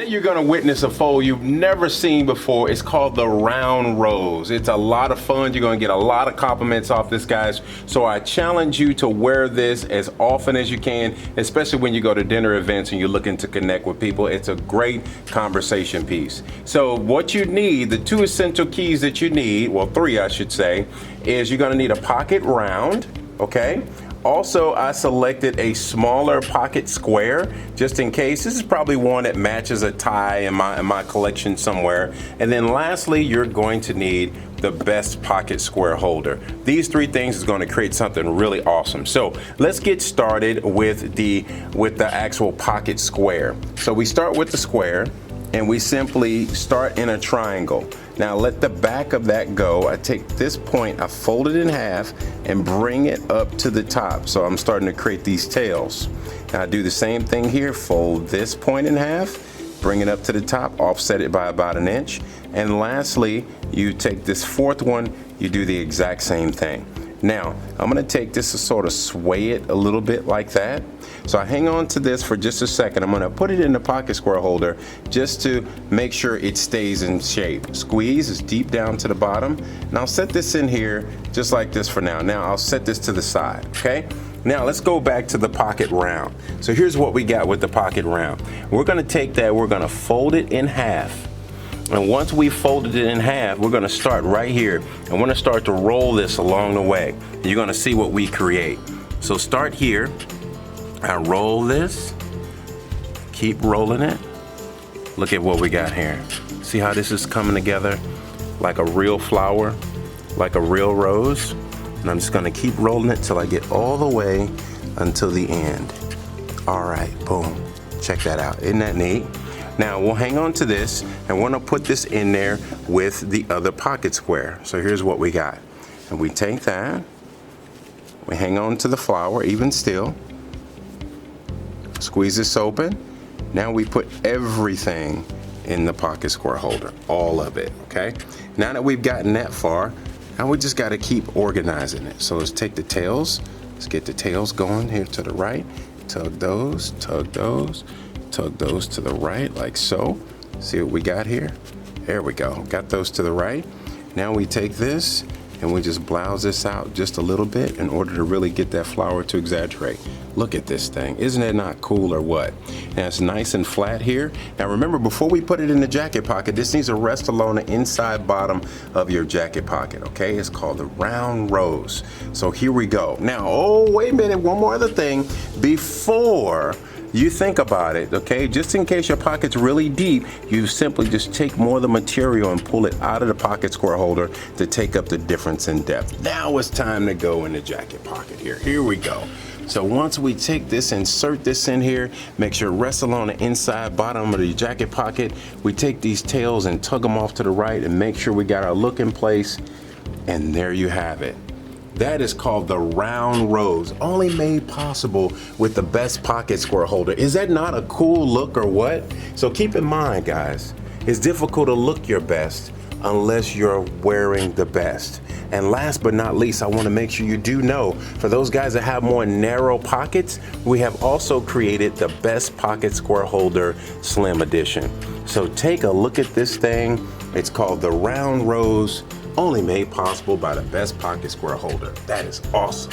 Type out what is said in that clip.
you're gonna witness a fold you've never seen before. It's called the round rose. It's a lot of fun. You're gonna get a lot of compliments off this, guys. So I challenge you to wear this as often as you can, especially when you go to dinner events and you're looking to connect with people. It's a great conversation piece. So what you need, the two essential keys that you need, well, three I should say, is you're gonna need a pocket round, okay? Also, I selected a smaller pocket square just in case. This is probably one that matches a tie in my collection somewhere. And then lastly, you're going to need the best pocket square holder. These three things is going to create something really awesome. So let's get started with the actual pocket square. So we start with the square and we simply start in a triangle. Now let the back of that go. I take this point, I fold it in half and bring it up to the top. So I'm starting to create these tails. Now I do the same thing here, fold this point in half, bring it up to the top, offset it by about an inch. And lastly, you take this fourth one, you do the exact same thing. Now, I'm gonna take this to sort of sway it a little bit like that. So I hang on to this for just a second. I'm gonna put it in the pocket square holder just to make sure it stays in shape. Squeeze is deep down to the bottom. And I'll set this in here just like this for now. Now I'll set this to the side, okay? Now let's go back to the pocket round. So here's what we got with the pocket round. We're gonna take that, we're gonna fold it in half. And once we folded it in half, we're gonna start right here. And we're gonna start to roll this along the way. You're gonna see what we create. So start here, I roll this, keep rolling it. Look at what we got here. See how this is coming together like a real flower, like a real rose? And I'm just gonna keep rolling it till I get all the way until the end. All right, boom, check that out, isn't that neat? Now we'll hang on to this and we're gonna put this in there with the other pocket square. So here's what we got. And we take that, we hang on to the flower even still, squeeze this open. Now we put everything in the pocket square holder, all of it, okay? Now that we've gotten that far, now we just gotta keep organizing it. So let's take the tails, let's get the tails going here to the right, tug those, tug those, tug those to the right like so. See what we got here? There we go, got those to the right. Now we take this and we just blouse this out just a little bit in order to really get that flower to exaggerate. Look at this thing, isn't it not cool or what? Now it's nice and flat here. Now remember, before we put it in the jacket pocket, this needs to rest along the inside bottom of your jacket pocket, okay? It's called the round rose. So here we go. Now, oh, wait a minute, one more other thing. Before you think about it, okay? Just in case your pocket's really deep, you simply just take more of the material and pull it out of the pocket square holder to take up the difference in depth. Now it's time to go in the jacket pocket here. Here we go. So once we take this, insert this in here, make sure it rests along the inside bottom of the jacket pocket, we take these tails and tug them off to the right and make sure we got our look in place, and there you have it. That is called the round rose, only made possible with the best pocket square holder. Is that not a cool look or what? So keep in mind, guys, it's difficult to look your best unless you're wearing the best. And last but not least, I want to make sure you do know, for those guys that have more narrow pockets, we have also created the best pocket square holder slim edition. So take a look at this thing. It's called the round rose, only made possible by the best pocket square holder. That is awesome.